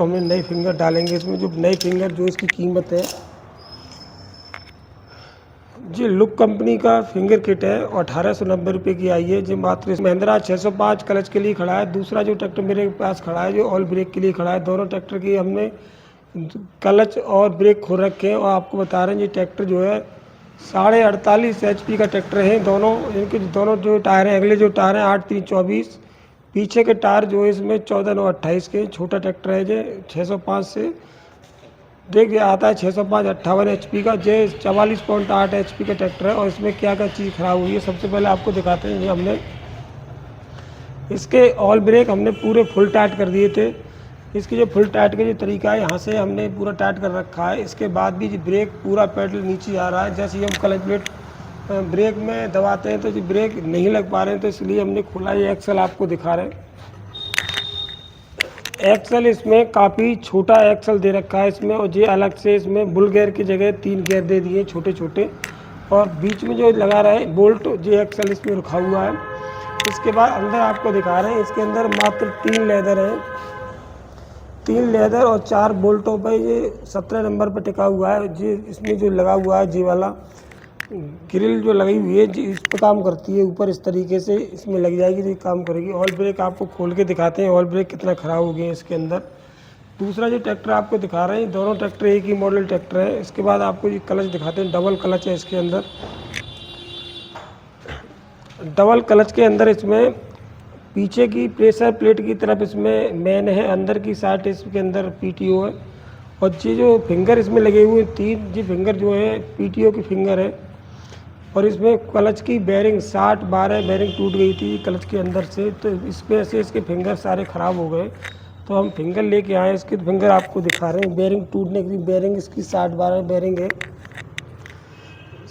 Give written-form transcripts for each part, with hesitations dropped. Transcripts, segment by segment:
हमें नई फिंगर डालेंगे इसमें। जो नई फिंगर जो इसकी कीमत है जी, लुक कंपनी का फिंगर किट है और 1890 रुपये की आई है जी। मात्र महिंद्रा 605 क्लच के लिए खड़ा है। दूसरा जो ट्रैक्टर मेरे पास खड़ा है जो ऑल ब्रेक के लिए खड़ा है। दोनों ट्रैक्टर की हमने क्लच और ब्रेक खोल रखे हैं और आपको बता रहे हैं ये ट्रैक्टर जो है 48.5 HP का ट्रैक्टर है। दोनों इनके दोनों जो टायर हैं, अगले जो टायर हैं 8-3-24, पीछे के टायर जो है इसमें 14-9-28 के। छोटा ट्रैक्टर है ये 605 से देखिए आता है 605 58 HP का। जे 44.8 HP का ट्रैक्टर है। और इसमें क्या क्या चीज़ खराब हुई है सबसे पहले आपको दिखाते हैं। ये हमने इसके ऑल ब्रेक हमने पूरे फुल टाइट कर दिए थे। इसकी जो फुल टाइट का जो तरीका है, यहाँ से हमने पूरा टाइट कर रखा है। इसके बाद भी जो ब्रेक पूरा पेडल नीचे आ रहा है। जैसे ही हम क्लच प्लेट ब्रेक में दबाते हैं तो जो ब्रेक नहीं लग पा रहे हैं, तो इसलिए हमने खोला। ये एक्सल आपको दिखा रहे हैं। एक्सल इसमें काफ़ी छोटा एक्सल दे रखा है इसमें। और ये अलग से इसमें बुल गेयर की जगह 3 गेयर दे दिए छोटे छोटे। और बीच में जो लगा रहा है बोल्ट, ये एक्सल इसमें रखा हुआ है। इसके बाद अंदर आपको दिखा रहे हैं, इसके अंदर मात्र 3 लेदर हैं। 3 लेदर और 4 बोल्टों पर ये 17 नंबर पर टिका हुआ है। जी इसमें जो लगा हुआ है जी वाला ग्रिल जो लगी हुई है जी, इस पर काम करती है। ऊपर इस तरीके से इसमें लग जाएगी तो काम करेगी। ऑयल ब्रेक आपको खोल के दिखाते हैं, ऑयल ब्रेक कितना ख़राब हो गया है इसके अंदर। दूसरा जो ट्रैक्टर आपको दिखा रहे हैं, दोनों ट्रैक्टर एक ही मॉडल ट्रैक्टर है। इसके बाद आपको ये क्लच दिखाते हैं, डबल क्लच है इसके अंदर। डबल क्लच के अंदर इसमें पीछे की प्रेशर प्लेट की तरफ इसमें मेन है, अंदर की साइड इसके अंदर PTO है। और ये जो फिंगर इसमें लगे हुए 3 जी फिंगर जो है PTO की फिंगर है। और इसमें क्लच की बेरिंग 60-12 बेरिंग टूट गई थी क्लच के अंदर से, तो इस पर से इसके फिंगर सारे ख़राब हो गए। तो हम फिंगर लेके आए, इसके फिंगर आपको दिखा रहे हैं। बेरिंग टूटने की बेरिंग इसकी 60-12 बेरिंग है।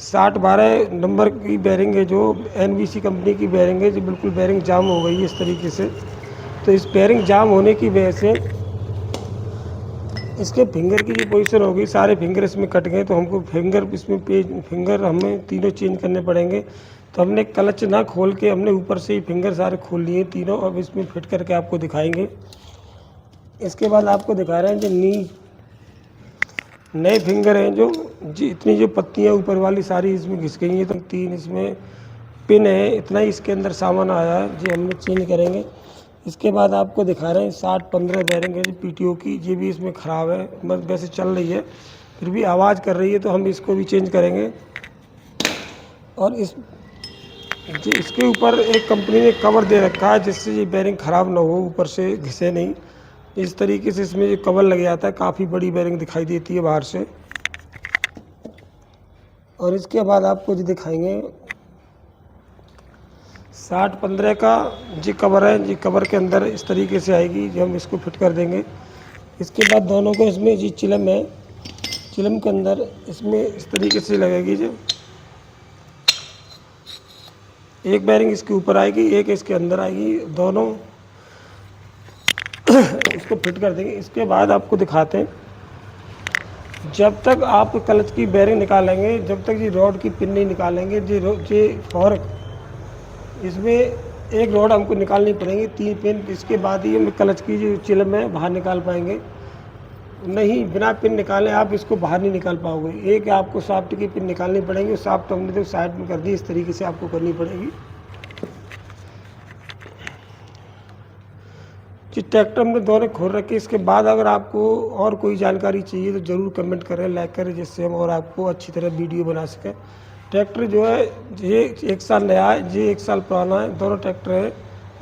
60-12 नंबर की बेरिंग है, जो NBC कंपनी की बेरिंग है। जो बिल्कुल बेरिंग जाम हो गई है इस तरीके से। तो इस बेरिंग जाम होने की वजह से इसके फिंगर की जो पोजीशन होगी, सारे फिंगर इसमें कट गए। तो हमको फिंगर हमें तीनों चेंज करने पड़ेंगे। तो हमने क्लच ना खोल के हमने ऊपर से ही फिंगर सारे खोल लिए तीनों। अब इसमें फिट करके आपको दिखाएंगे। इसके बाद आपको दिखा रहे हैं जो नए फिंगर हैं जो जी, इतनी जो पत्तियाँ ऊपर वाली सारी इसमें घिस गई हैं। तो 3 इसमें पिन है, इतना ही इसके अंदर सामान आया है जी, हमने चेंज करेंगे। इसके बाद आपको दिखा रहे हैं 60-15 बेरिंग है जी PTO की। ये भी इसमें ख़राब है, बस वैसे चल रही है फिर भी आवाज़ कर रही है, तो हम इसको भी चेंज करेंगे। और इसके ऊपर एक कंपनी ने कवर दे रखा है जिससे ये बेरिंग ख़राब ना हो, ऊपर से घिसे नहीं। इस तरीके से इसमें जो कवर लग जाता है, काफ़ी बड़ी बेरिंग दिखाई देती है बाहर से। और इसके बाद आपको जो दिखाएंगे 60-15 का जी कवर है जी। कवर के अंदर इस तरीके से आएगी जो हम इसको फिट कर देंगे। इसके बाद दोनों को इसमें जी चिलम है, चिलम के अंदर इसमें इस तरीके से लगेगी जी। एक बेरिंग इसके ऊपर आएगी, एक इसके अंदर आएगी, दोनों इसको फिट कर देंगे। इसके बाद आपको दिखाते हैं, जब तक आप क्लच की बेरिंग निकालेंगे, जब तक ये रॉड की पिन नहीं निकालेंगे जी फॉर्क इसमें एक रॉड हमको निकालनी पड़ेगी, 3 पिन। इसके बाद ही हम क्लच की जो चिलम है बाहर निकाल पाएंगे। नहीं, बिना पिन निकाले आप इसको बाहर नहीं निकाल पाओगे। एक आपको शाफ्ट की पिन निकालनी पड़ेगी, शाफ्ट हमने तो साइड में कर दी, इस तरीके से आपको करनी पड़ेगी जी। ट्रैक्टर हमने दोनों खोल रखे। इसके बाद अगर आपको और कोई जानकारी चाहिए तो ज़रूर कमेंट करें, लाइक करें, जिससे हम और आपको अच्छी तरह वीडियो बना सकें। ट्रैक्टर जो है ये 1 साल नया है, ये 1 साल पुराना है, दोनों ट्रैक्टर है।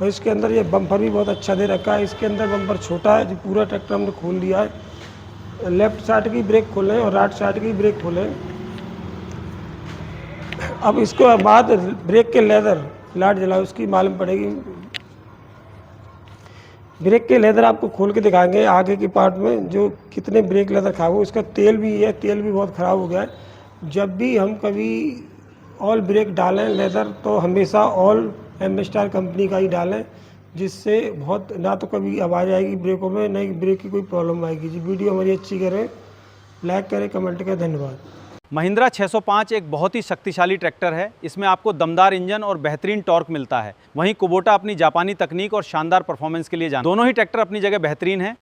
और इसके अंदर ये बम्पर भी बहुत अच्छा दे रखा है। इसके अंदर बम्पर छोटा है जो पूरा ट्रैक्टर हमने खोल लिया है। लेफ्ट साइड की ब्रेक खोलें और राइट साइड की ब्रेक खोलें। अब इसके बाद ब्रेक के लेदर लाइट जलाओ, उसकी मालूम पड़ेगी। ब्रेक के लेदर आपको खोल के दिखाएंगे आगे की पार्ट में, जो कितने ब्रेक लेदर खराब हो। इसका तेल भी है, तेल भी बहुत ख़राब हो गया है। जब भी हम कभी ऑल ब्रेक डालें लेदर, तो हमेशा ऑल एम-स्टार कंपनी का ही डालें, जिससे बहुत ना तो कभी आवाज़ आएगी ब्रेकों में, ना ही ब्रेक की कोई प्रॉब्लम आएगी जी। वीडियो हमारी अच्छी करें, लाइक करें, कमेंट करें। धन्यवाद। महिंद्रा 605 एक बहुत ही शक्तिशाली ट्रैक्टर है। इसमें आपको दमदार इंजन और बेहतरीन टॉर्क मिलता है। वहीं कुबोटा अपनी जापानी तकनीक और शानदार परफॉर्मेंस के लिए जाना। दोनों ही ट्रैक्टर अपनी जगह बेहतरीन हैं।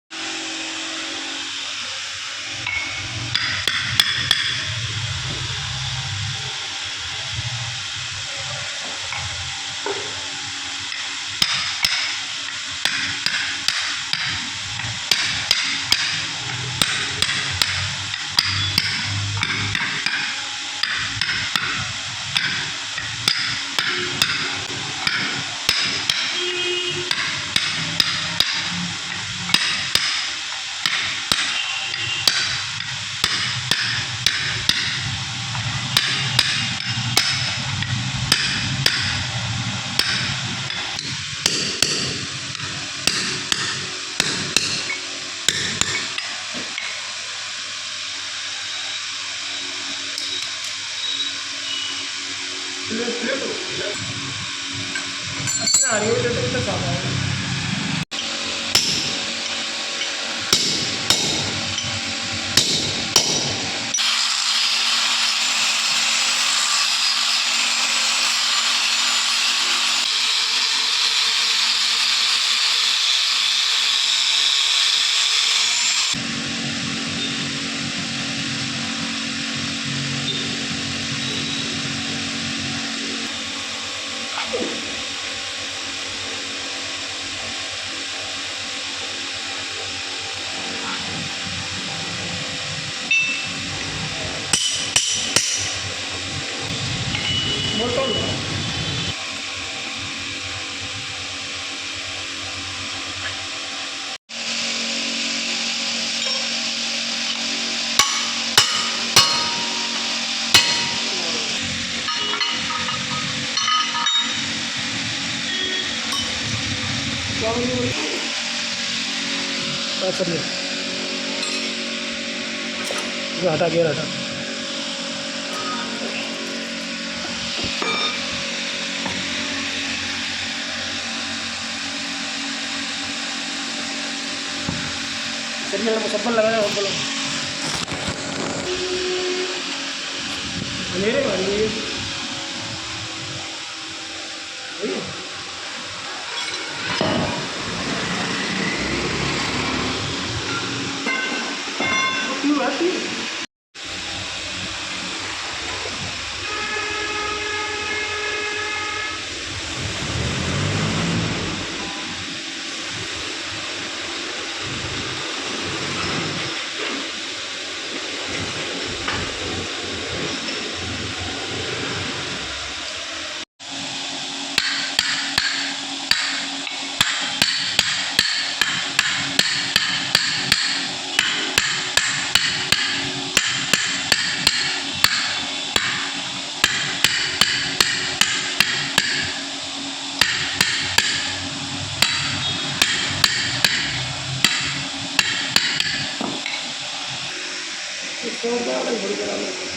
आ रही है तो इतना साफ है। चलिए हटा गियर हटा। चलिए चप्पल लगा रहे बोलो मेरे वाली क्यों आती है? इसको बड़ी